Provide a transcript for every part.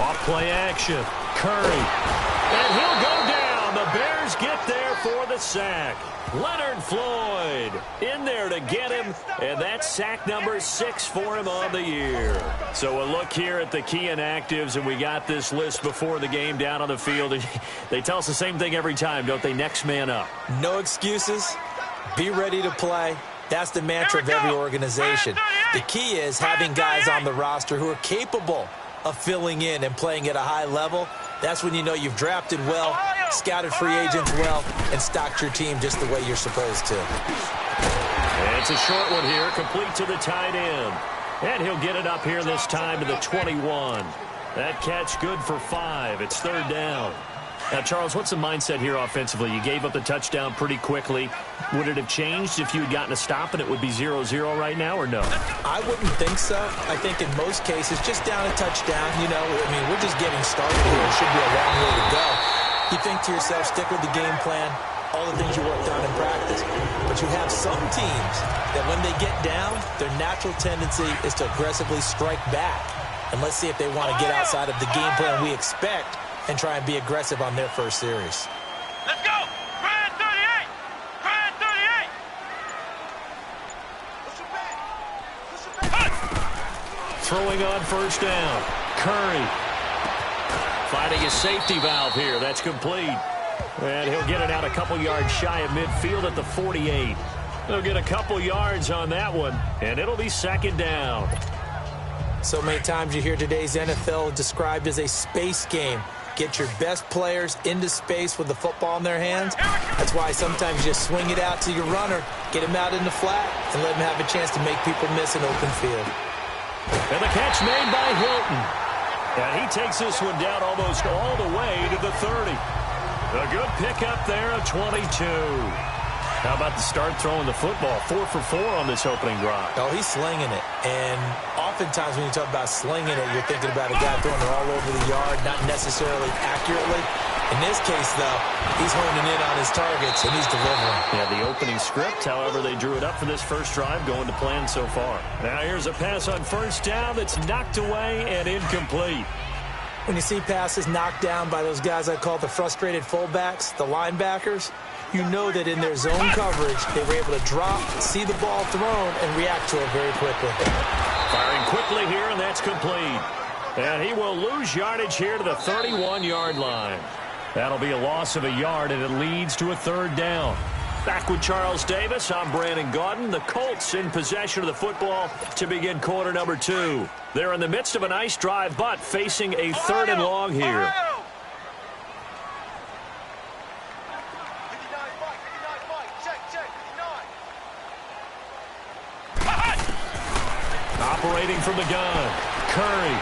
Off play action. Curry. And he'll go down. The Bears get there for the sack. Leonard Floyd in there to get him, and that's sack number 6 for him on the year. So a look here at the key inactives, and we got this list before the game down on the field. They tell us the same thing every time, don't they? Next man up. No excuses. Be ready to play. That's the mantra of every organization. The key is having guys on the roster who are capable of filling in and playing at a high level. That's when you know you've drafted well, scouted free agents well, and stocked your team just the way you're supposed to. And it's a short one here, complete to the tight end. And he'll get it up here this time to the 21. That catch good for 5. It's third down. Now, Charles, what's the mindset here offensively? You gave up the touchdown pretty quickly. Would it have changed if you had gotten a stop and it would be 0-0 right now, or no? I wouldn't think so. I think in most cases, just down a touchdown, you know, I mean, we're just getting started here. It should be a long way to go. You think to yourself, stick with the game plan, all the things you worked on in practice. But you have some teams that when they get down, their natural tendency is to aggressively strike back. And let's see if they want to get outside of the game plan we expect and try and be aggressive on their first series. Let's go! Try at 38! Try at 38! Throwing on first down. Curry. Finding his safety valve here. That's complete. And he'll get it out a couple yards shy of midfield at the 48. He'll get a couple yards on that one, and it'll be second down. So many times you hear today's NFL described as a space game. Get your best players into space with the football in their hands. That's why sometimes you just swing it out to your runner, get him out in the flat, and let him have a chance to make people miss an open field. And the catch made by Hilton. And he takes this one down almost all the way to the 30. A good pickup there of 22. How about the start throwing the football? 4 for 4 on this opening drive. Oh, he's slinging it. And oftentimes when you talk about slinging it, you're thinking about a guy throwing it all over the yard, not necessarily accurately. In this case, though, he's honing in on his targets, and he's delivering. Yeah, the opening script, however, they drew it up for this first drive, going to plan so far. Now here's a pass on first down that's knocked away and incomplete. When you see passes knocked down by those guys I call the frustrated fullbacks, the linebackers, you know that in their zone coverage, they were able to drop, see the ball thrown, and react to it very quickly. Firing quickly here, and that's complete. And he will lose yardage here to the 31-yard line. That'll be a loss of a yard, and it leads to a third down. Back with Charles Davis, I'm Brandon Gaudin. The Colts in possession of the football to begin quarter number 2. They're in the midst of a nice drive, but facing a third and long here. Operating from the gun, Curry.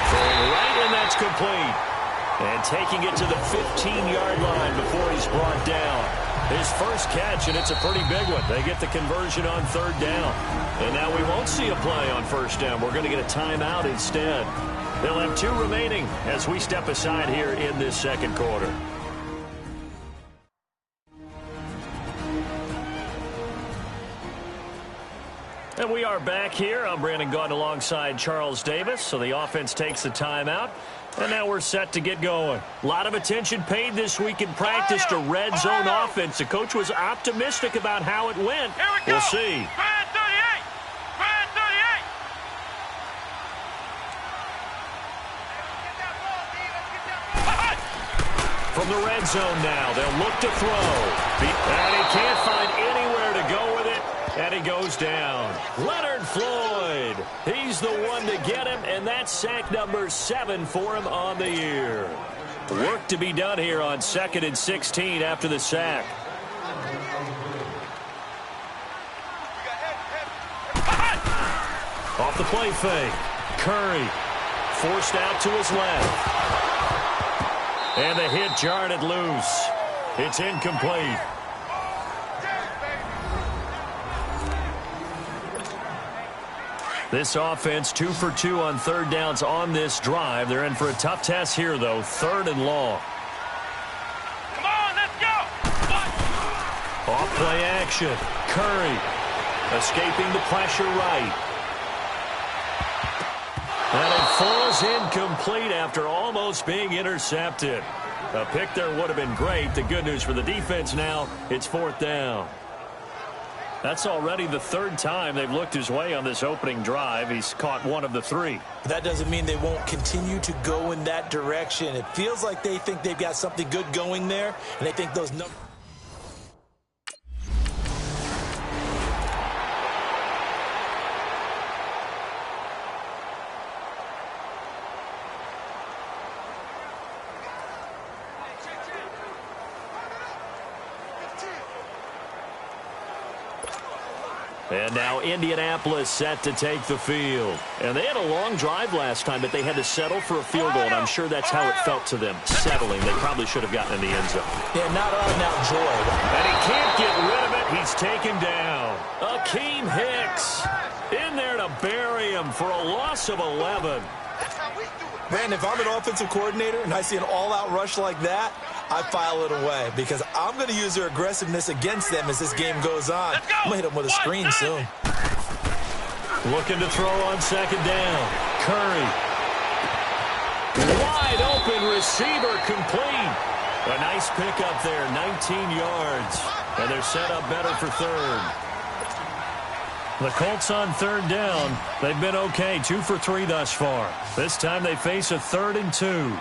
Throwing right, and that's complete. And taking it to the 15-yard line before he's brought down. His first catch, and it's a pretty big one. They get the conversion on third down. And now we won't see a play on first down. We're going to get a timeout instead. They'll have 2 remaining as we step aside here in this second quarter. And we are back here. I'm Brandon Gaudin alongside Charles Davis. So the offense takes the timeout. And now we're set to get going. A lot of attention paid this week in practice to red zone offense. The coach was optimistic about how it went. We'll see. From the red zone now, they'll look to throw. And he can't find anywhere to go with it. And he goes down. Leonard Floyd. He's the one to get him, and that's sack number 7 for him on the year. Work to be done here on 2nd and 16 after the sack. Off the play fake. Curry forced out to his left. And the hit jarred it loose. It's incomplete. This offense 2 for 2 on third downs on this drive. They're in for a tough test here, though. 3rd and long. Come on, let's go! Off play action. Curry escaping the pressure right. And it falls incomplete after almost being intercepted. A pick there would have been great. The good news for the defense now, it's 4th down. That's already the 3rd time they've looked his way on this opening drive. He's caught 1 of the 3. That doesn't mean they won't continue to go in that direction. It feels like they think they've got something good going there, and they think those numbers. And now Indianapolis set to take the field. And they had a long drive last time, but they had to settle for a field goal, and I'm sure that's how it felt to them, settling. They probably should have gotten in the end zone. Yeah, not out joy. And he can't get rid of it. He's taken down. Akeem Hicks in there to bury him for a loss of 11. Man, if I'm an offensive coordinator and I see an all-out rush like that, I file it away because I'm going to use their aggressiveness against them as this game goes on. I'm going to hit them with a screen soon. Looking to throw on 2nd down. Curry. Wide open receiver complete. A nice pickup there, 19 yards. And they're set up better for 3rd. The Colts on 3rd down. They've been okay, 2 for 3 thus far. This time they face a 3rd and 2. Come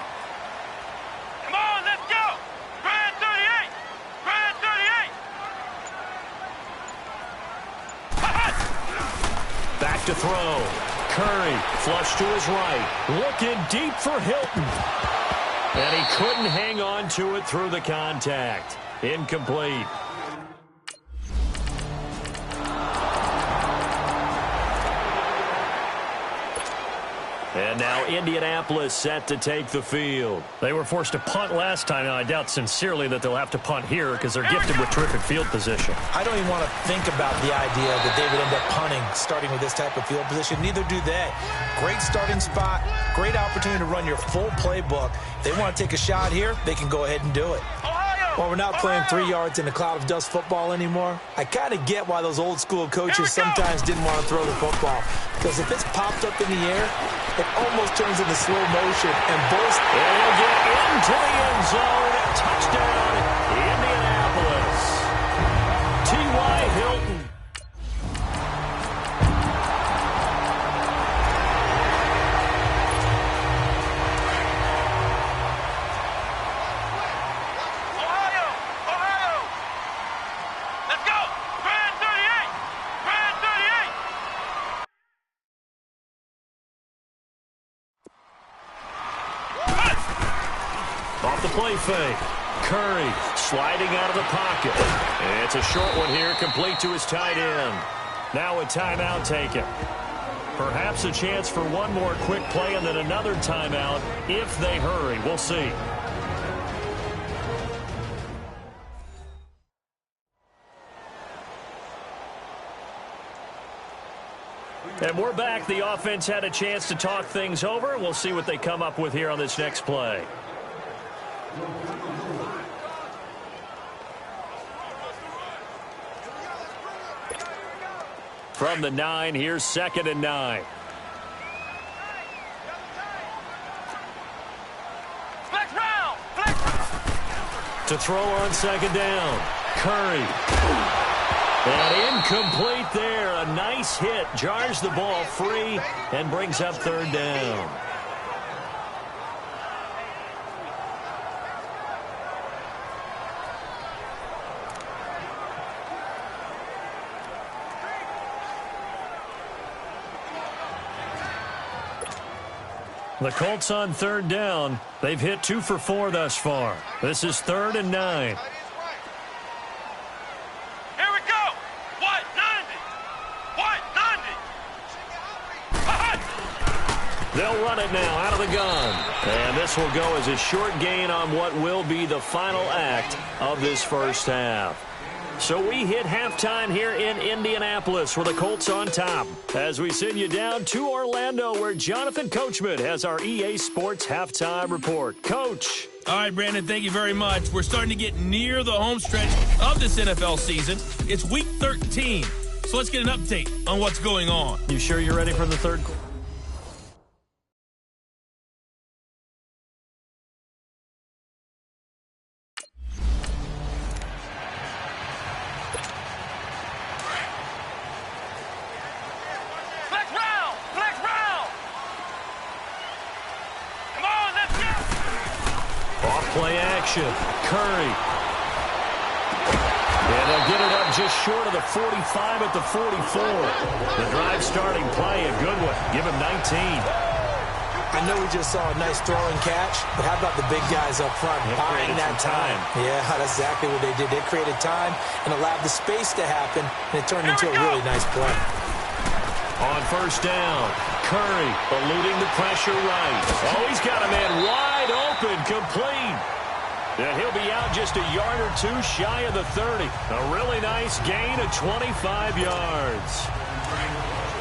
on, let's go! Grand 38! Grand 38! Back to throw. Curry, flush to his right. Looking deep for Hilton. And he couldn't hang on to it through the contact. Incomplete. And now Indianapolis set to take the field. They were forced to punt last time, and I doubt sincerely that they'll have to punt here because they're gifted with terrific field position. I don't even want to think about the idea that they would end up punting starting with this type of field position. Neither do they. Great starting spot, great opportunity to run your full playbook. If they want to take a shot here, they can go ahead and do it. While we're not playing 3 yards in a cloud of dust football anymore, I kind of get why those old school coaches sometimes didn't want to throw the football. Because if it's popped up in the air, it almost turns into slow motion and bursts. And he'll get into the end zone. Touchdown, Indianapolis. T.Y. Hilton. Off the play fake. Curry sliding out of the pocket. And it's a short one here, complete to his tight end. Now a timeout taken. Perhaps a chance for one more quick play and then another timeout if they hurry. We'll see. And we're back. The offense had a chance to talk things over. We'll see what they come up with here on this next play. From the 9, here's 2nd and 9. Flex round! Flex round! To throw on 2nd down. Curry. And incomplete there. A nice hit. Jars the ball free and brings up 3rd down. The Colts on 3rd down. They've hit 2 for 4 thus far. This is 3rd and 9. Here we go! What? 90! What? 90! They'll run it now out of the gun. And this will go as a short gain on what will be the final act of this first half. So we hit halftime here in Indianapolis with the Colts on top as we send you down to Orlando where Jonathan Coachman has our EA Sports Halftime Report. Coach. All right, Brandon, thank you very much. We're starting to get near the home stretch of this NFL season. It's Week 13, so let's get an update on what's going on. You sure you're ready for the third quarter? Play action. Curry. And they'll get it up just short of the 45 at the 44. The drive starting play, a good one. Give him 19. I know we just saw a nice throw and catch, but how about the big guys up front buying that time? Yeah, that's exactly what they did. They created time and allowed the space to happen, and it turned into a really nice play. On first down, Curry eluding the pressure right. Oh, he's got a man wide open, complete. And he'll be out just a yard or two shy of the 30. A really nice gain of 25 yards.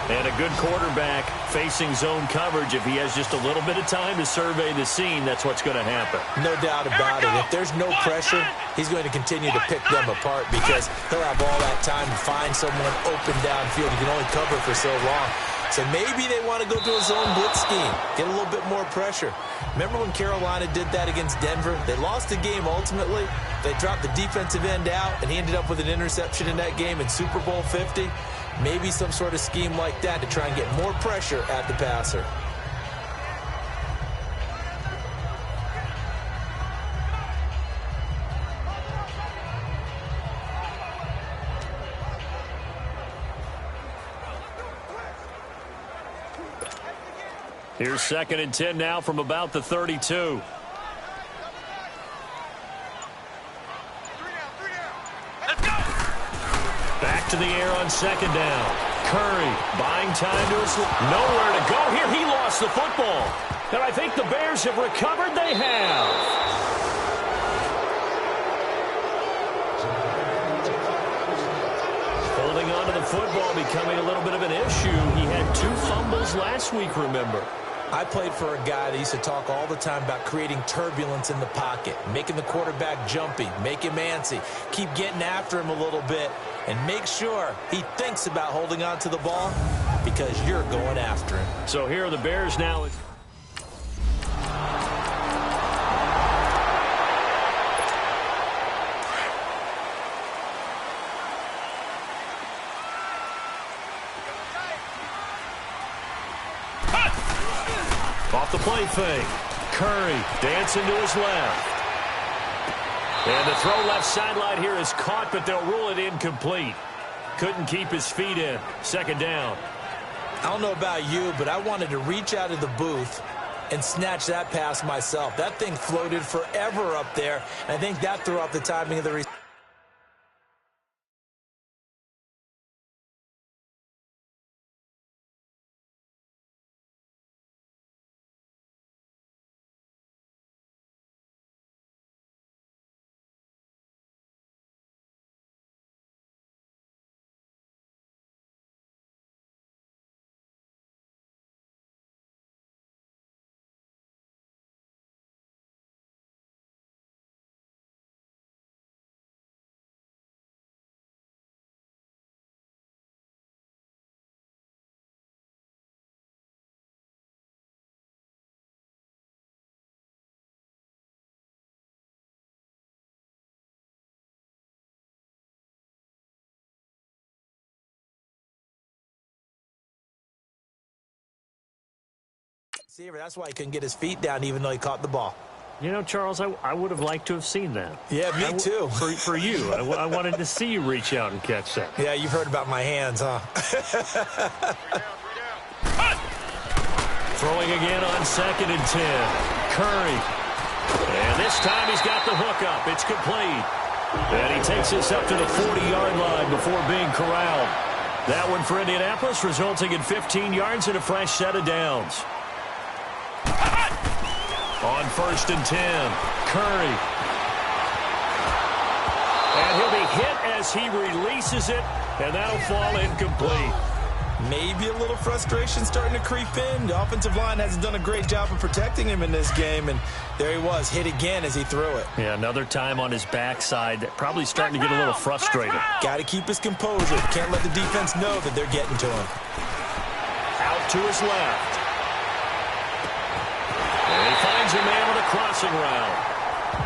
And a good quarterback facing zone coverage. If he has just a little bit of time to survey the scene, that's what's going to happen. No doubt about it. If there's no pressure, he's going to continue to pick them apart because he'll have all that time to find someone open downfield. He can only cover for so long. So maybe they want to go to a zone blitz scheme, get a little bit more pressure. Remember when Carolina did that against Denver? They lost the game ultimately. They dropped the defensive end out, and he ended up with an interception in that game in Super Bowl 50. Maybe some sort of scheme like that to try and get more pressure at the passer. Here's 2nd and 10 now from about the 32. Back to the air on 2nd down. Curry buying time to his nowhere to go here. He lost the football. And I think the Bears have recovered. They have. Holding on to the football becoming a little bit of an issue. He had 2 fumbles last week, remember. I played for a guy that used to talk all the time about creating turbulence in the pocket, making the quarterback jumpy, make him antsy, keep getting after him a little bit, and make sure he thinks about holding on to the ball because you're going after him. So here are the Bears now. Off the play fake. Curry dancing to his left. And the throw left sideline here is caught, but they'll rule it incomplete. Couldn't keep his feet in. 2nd down. I don't know about you, but I wanted to reach out of the booth and snatch that pass myself. That thing floated forever up there, and I think that threw off the timing of the receiver. That's why he couldn't get his feet down even though he caught the ball. You know, Charles, I would have liked to have seen that. Yeah, me too. For you. I wanted to see you reach out and catch that. Yeah, you've heard about my hands, huh? Throwing again on 2nd and 10. Curry. And this time he's got the hook up. It's complete. And he takes this up to the 40-yard line before being corralled. That one for Indianapolis, resulting in 15 yards and a fresh set of downs. On 1st and 10, Curry. And he'll be hit as he releases it, and that'll fall incomplete. Maybe a little frustration starting to creep in. The offensive line hasn't done a great job of protecting him in this game, and there he was, hit again as he threw it. Yeah, another time on his backside, probably starting to get a little frustrated. Got to keep his composure. Can't let the defense know that they're getting to him. Out to his left. And he finds a man with a crossing route.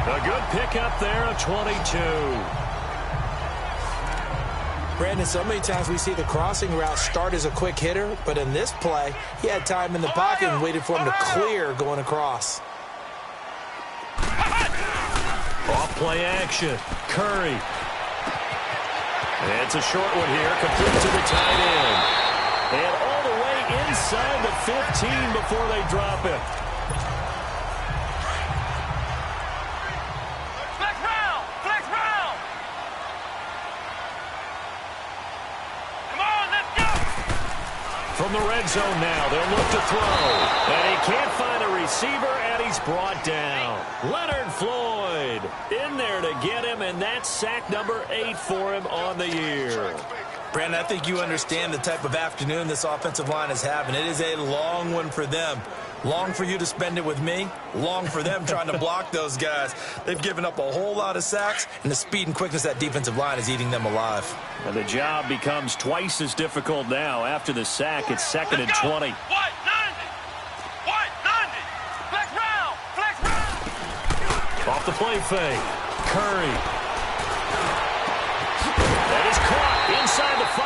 A good pickup there, a 22. Brandon, so many times we see the crossing route start as a quick hitter, but in this play, he had time in the pocket and waited for him to clear going across. Off play action. Curry. And it's a short one here, complete to the tight end. And all the way inside the 15 before they drop it. Flex round! Flex round! Come on, let's go! From the red zone now, they'll look to throw. And he can't find a receiver, and he's brought down. Leonard Floyd in there to get him, and that's sack number 8 for him on the year. Brandon, I think you understand the type of afternoon this offensive line is having. It is a long one for them. Long for you to spend it with me. Long for them trying to block those guys. They've given up a whole lot of sacks, and the speed and quickness of that defensive line is eating them alive. And the job becomes twice as difficult now. After the sack, it's 2nd and 20. White 90! White 90! Flex round! Flex round! Off the play fake. Curry. That is caught inside the 5.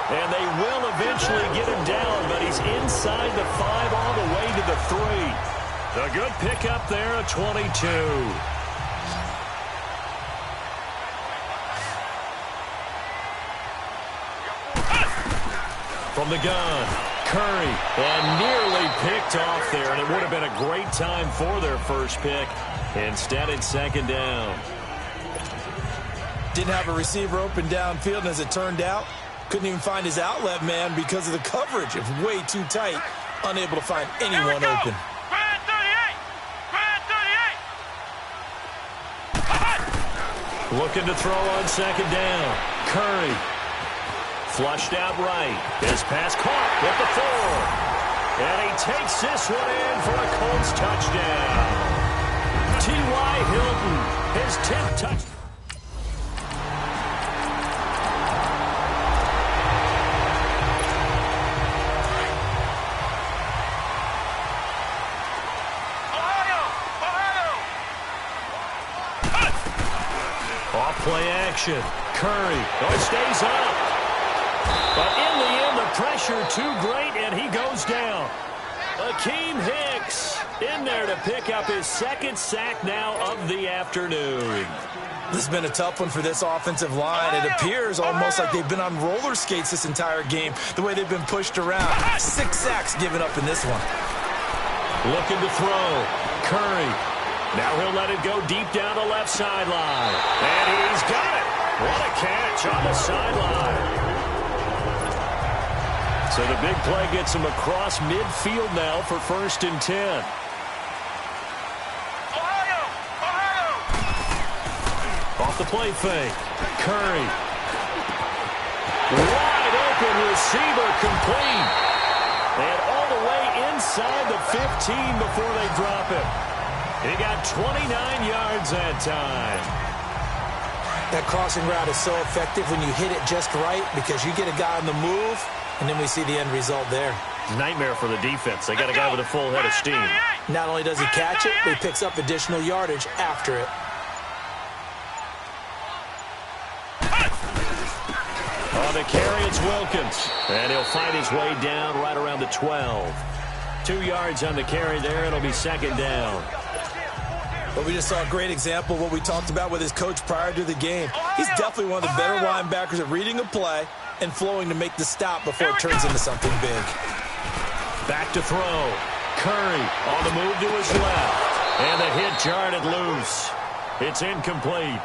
And they will eventually get him down, but he's inside the 5 all the way to the 3. A good pickup there at 22. From the gun, Curry, and nearly picked off there, and it would have been a great time for their first pick. Instead, it's 2nd down. Didn't have a receiver open downfield, and as it turned out, couldn't even find his outlet man because of the coverage. It's way too tight, unable to find anyone open. Grand 38! Grand 38! Looking to throw on 2nd down. Curry. Flushed out right. His pass caught with the 4. And he takes this one in for a Colts touchdown. T.Y. Hilton, his 10th touchdown. Play action. Curry. Oh, it stays up. But in the end, the pressure too great, and he goes down. Akeem Hicks in there to pick up his 2nd sack now of the afternoon. This has been a tough one for this offensive line. It appears almost like they've been on roller skates this entire game, the way they've been pushed around. 6 sacks given up in this one. Looking to throw. Curry. Now he'll let it go deep down the left sideline. And he's got it. What a catch on the sideline. So the big play gets him across midfield now for 1st and 10. Off the play fake. Curry. Wide open receiver complete. And all the way inside the 15 before they drop it. He got 29 yards that time. That crossing route is so effective when you hit it just right because you get a guy on the move, and then we see the end result there. Nightmare for the defense. They got a guy with a full head of steam. Not only does he catch it, but he picks up additional yardage after it. On the carry, it's Wilkins. And he'll find his way down right around the 12. 2 yards on the carry there. It'll be 2nd down. But we just saw a great example of what we talked about with his coach prior to the game. He's definitely one of the better linebackers at reading a play and flowing to make the stop before it turns into something big. Back to throw. Curry on the move to his left. And the hit jarred it loose. It's incomplete.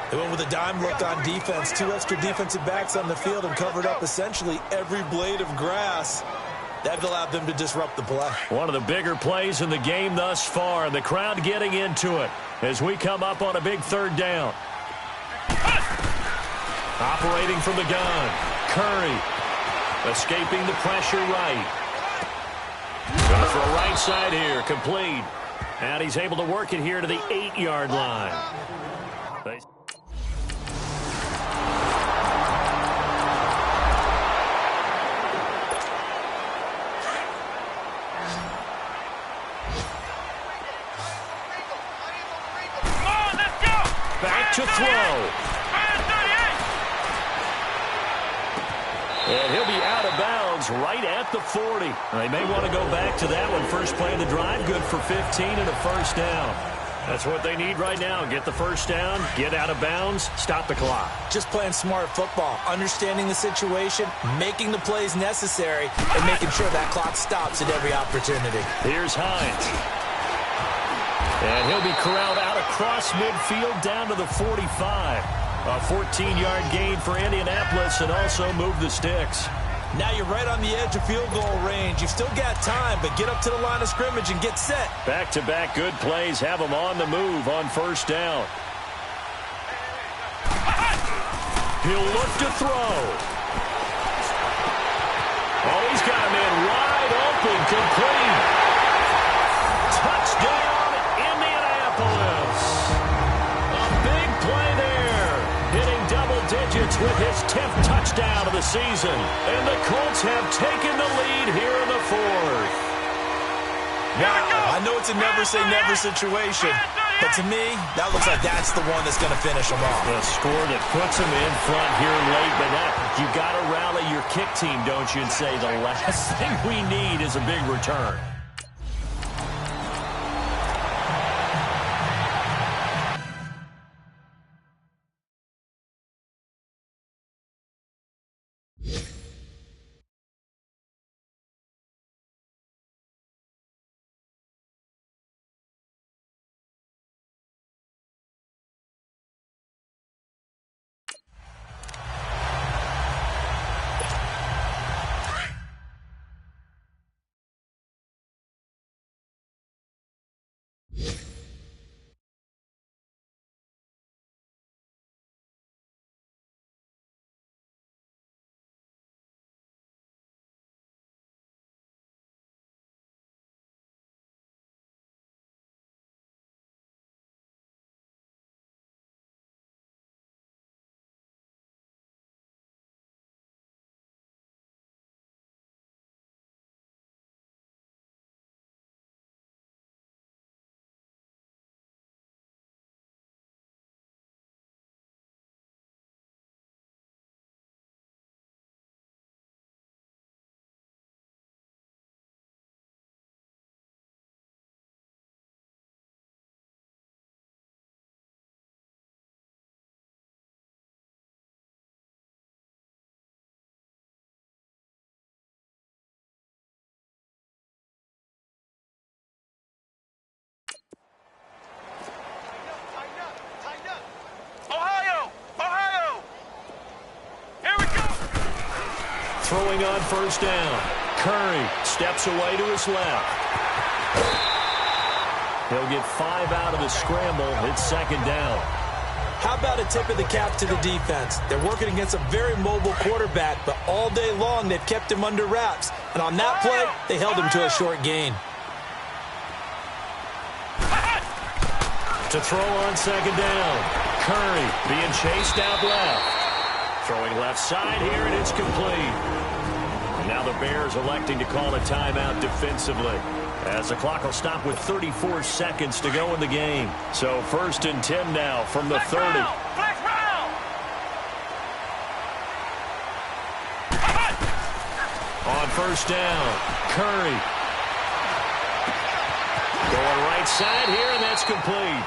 They went with a dime look on defense. 2 extra defensive backs on the field and covered up essentially every blade of grass. That allowed them to disrupt the play. One of the bigger plays in the game thus far, and the crowd getting into it as we come up on a big 3rd down. Operating from the gun, Curry escaping the pressure right. Going to throw right side here, complete. And he's able to work it here to the 8-yard line. Back to throw. And he'll be out of bounds right at the 40. They may want to go back to that one. First play of the drive, good for 15 and a 1st down. That's what they need right now. Get the first down, get out of bounds, stop the clock. Just playing smart football, understanding the situation, making the plays necessary, and making sure that clock stops at every opportunity. Here's Hines. And he'll be corralled out across midfield down to the 45. A 14-yard gain for Indianapolis and also move the sticks. Now you're right on the edge of field goal range. You've still got time, but get up to the line of scrimmage and get set. Back-to-back good plays have them on the move on first down. He'll look to throw. Oh, he's got a man wide open, complete. Touchdown, Indianapolis. A big play there. Hitting double digits with his 10th touchdown of the season. And the Colts have taken the lead here in the fourth. Wow, I know it's a never-say-never situation, but to me, that looks like that's the one that's going to finish them off. The score that puts them in front here late, but you got to rally your kick team, don't you, and say the last thing we need is a big return. Throwing on first down. Curry steps away to his left. He'll get 5 out of the scramble. It's second down. How about a tip of the cap to the defense? They're working against a very mobile quarterback, but all day long they've kept him under wraps. And on that play, they held him to a short gain. To throw on second down. Curry being chased out left. Throwing left side here, and it's complete. And now the Bears electing to call a timeout defensively, as the clock will stop with 34 seconds to go in the game. So 1st and 10 now from the 30. On first down, Curry. Going right side here, and that's complete.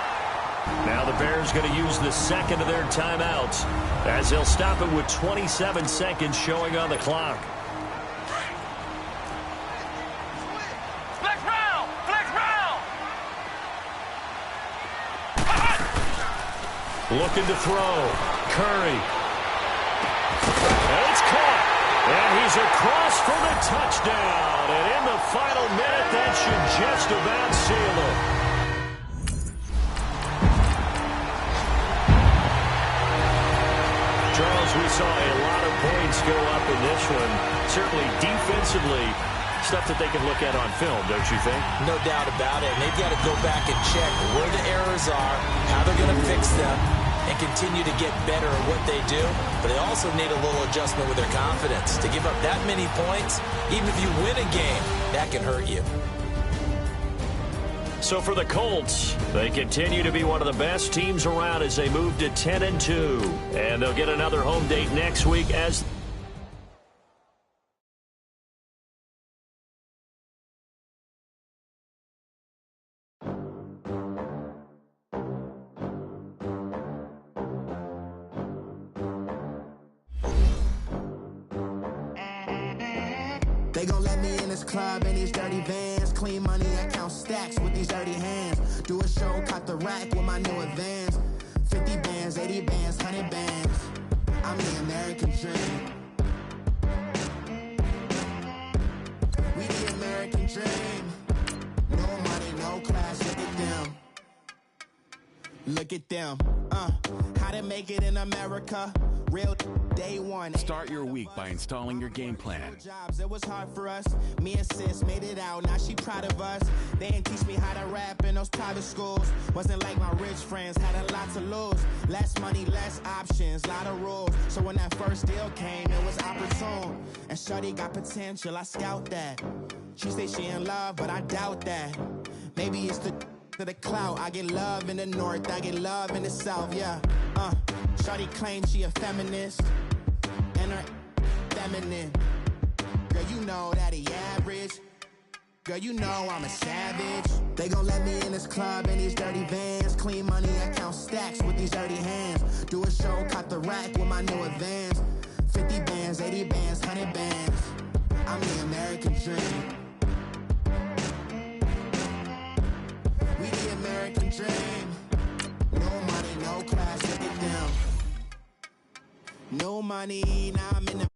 Now the Bears going to use the second of their timeouts, as they'll stop it with 27 seconds showing on the clock. Flex round! Flex round! Looking to throw. Curry. And it's caught. And he's across for the touchdown. And in the final minute, that should just about seal it. Charles, we saw a lot of points go up in this one. Certainly defensively, stuff that they can look at on film, don't you think? No doubt about it. And they've got to go back and check where the errors are, how they're going to fix them, and continue to get better at what they do. But they also need a little adjustment with their confidence. To give up that many points, even if you win a game, that can hurt you. So for the Colts, they continue to be one of the best teams around as they move to 10-2. And they'll get another home date next week as They gon' let me in this club in these dirty vans. Clean money, I count stacks with these dirty hands. Do a show, caught the rack with my new advance. 50 bands, 80 bands, 100 bands. I'm the American dream. We the American dream. No money, no class, look at them. Look at them. How to make it in America. Real day one. Start your week by installing your game plan. Jobs, it was hard for us. Me and sis made it out. Now she proud of us. They didn't teach me how to rap in those private schools. Wasn't like my rich friends, had a lot to lose. Less money, less options, lot of rules. So when that first deal came, it was opportune. And shorty got potential, I scout that. She say she in love, but I doubt that. Maybe it's the clout. I get love in the north, I get love in the south, yeah. Shorty claims she a feminist, and her feminine. Girl, you know that he average. Girl, you know I'm a savage. They gon' let me in this club in these dirty vans. Clean money, I count stacks with these dirty hands. Do a show, caught the rack with my new advance. 50 bands, 80 bands, 100 bands. I'm the American dream. We the American dream. No money, no class, look at them. No money, now I'm in the